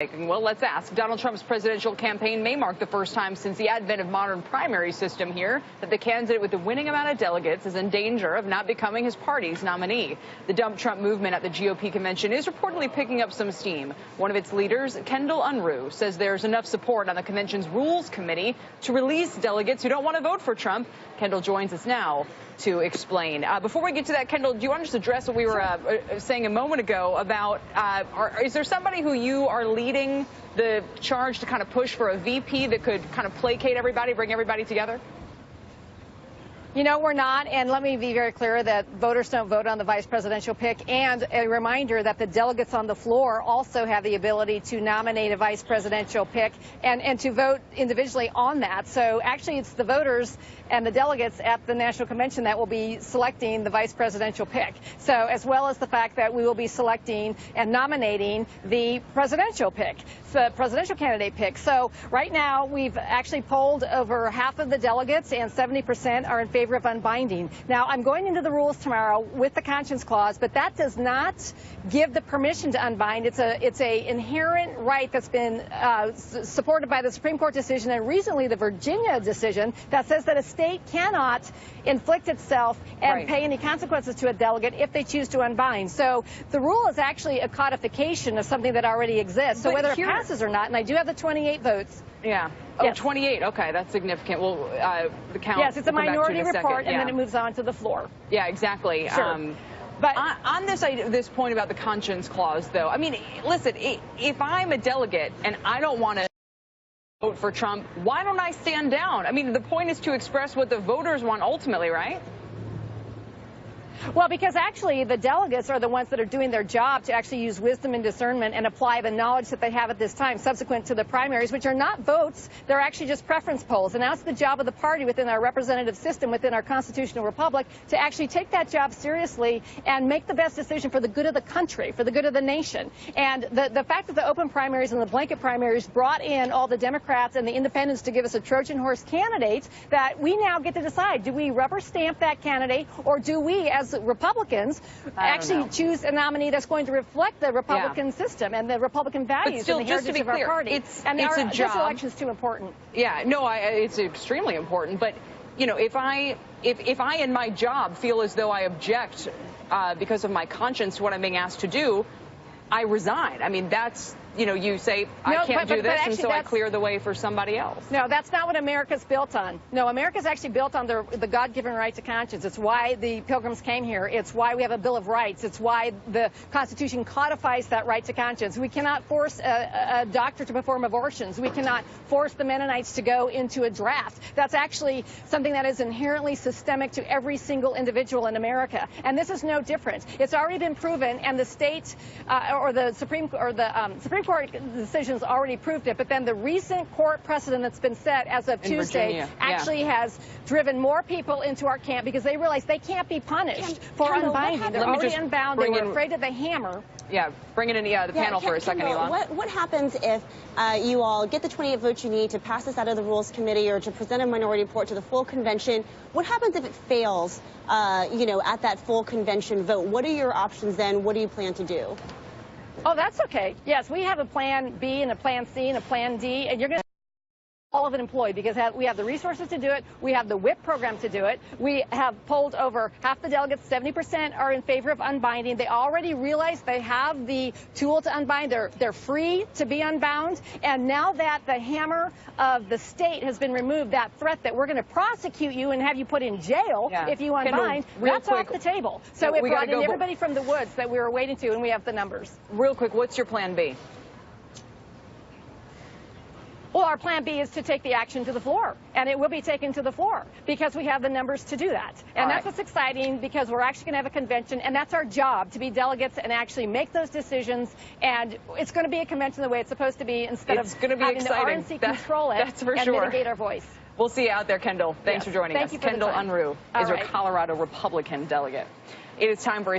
Well, let's ask. Donald Trump's presidential campaign may mark the first time since the advent of modern primary system here that the candidate with the winning amount of delegates is in danger of not becoming his party's nominee. The Dump Trump movement at the GOP convention is reportedly picking up some steam. One of its leaders, Kendall Unruh, says there's enough support on the convention's Rules Committee to release delegates who don't want to vote for Trump. Kendall joins us now to explain. Before we get to that, Kendall, do you want to just address what we were saying a moment ago about, is there somebody who you are leading the charge to kind of push for a VP that could kind of placate everybody, bring everybody together? You know, we're not, and let me be very clear that voters don't vote on the vice presidential pick, and a reminder that the delegates on the floor also have the ability to nominate a vice presidential pick and to vote individually on that. So actually it's the voters and the delegates at the National Convention that will be selecting the vice presidential pick. So as well as the fact that we will be selecting and nominating the presidential pick, the presidential candidate pick. So right now we've actually polled over half of the delegates and 70% are in favor of unbinding. Now, I'm going into the rules tomorrow with the conscience clause, but that does not give the permission to unbind. It's a inherent right that's been supported by the Supreme Court decision and recently the Virginia decision that says that a state cannot inflict itself and pay any consequences to a delegate if they choose to unbind. So the rule is actually a codification of something that already exists. So whether it passes or not, and I do have the 28 votes. Yeah. Oh, 28. Okay, that's significant. Well, the count. Yes, it's a minority report, and then it moves on to the floor. Yeah, exactly. Sure. But on this point about the conscience clause, though, I mean, listen, if I'm a delegate and I don't want to vote for Trump, why don't I stand down? I mean, the point is to express what the voters want ultimately, right? Well, because actually the delegates are the ones that are doing their job to actually use wisdom and discernment and apply the knowledge that they have at this time subsequent to the primaries, which are not votes. They're actually just preference polls. And now it's the job of the party within our representative system, within our constitutional republic, to actually take that job seriously and make the best decision for the good of the country, for the good of the nation. And the fact that the open primaries and the blanket primaries brought in all the Democrats and the independents to give us a Trojan horse candidate, that we now get to decide, do we rubber stamp that candidate, or do we, as Republicans, actually choose a nominee that's going to reflect the Republican system and the Republican values and the heritage of our party. It's a job. This election is too important. Yeah, no, it's extremely important. But you know, if I in my job feel as though I object because of my conscience to what I'm being asked to do, I resign. I mean, that's, you know, you say, I can't do this, and so I clear the way for somebody else. No, that's not what America's built on. No, America's actually built on the God-given right to conscience. It's why the Pilgrims came here. It's why we have a Bill of Rights. It's why the Constitution codifies that right to conscience. We cannot force a doctor to perform abortions. We cannot force the Mennonites to go into a draft. That's actually something that is inherently systemic to every single individual in America. And this is no different. It's already been proven, and the state or the Supreme Court decisions already proved it, but then the recent court precedent that's been set as of Tuesday actually has driven more people into our camp because they realize they can't be punished for unbinding. They're already unbound. They were afraid of the hammer. Yeah, bring it in the panel for a second, Elon. What happens if you all get the 28 votes you need to pass this out of the Rules Committee or to present a minority report to the full convention? What happens if it fails, you know, at that full convention vote? What are your options then? What do you plan to do? Oh, that's okay. Yes, we have a plan B and a plan C and a plan D, and you're going to all of it employed because we have the resources to do it. We have the WHIP program to do it. We have polled over half the delegates. 70% are in favor of unbinding. They already realize they have the tool to unbind. They're free to be unbound. And now that the hammer of the state has been removed, that threat that we're going to prosecute you and have you put in jail if you unbind, that's off the table. So it brought in everybody from the woods that we were waiting to, and we have the numbers. Real quick, what's your plan B? Well, our plan B is to take the action to the floor, and it will be taken to the floor because we have the numbers to do that. And that's what's exciting because we're actually going to have a convention, and that's our job, to be delegates and actually make those decisions. And it's going to be a convention the way it's supposed to be instead of having the RNC control it and mitigate our voice. We'll see you out there, Kendall. Thanks for joining us. Thank you for Kendall Unruh is our Colorado Republican delegate. It is time for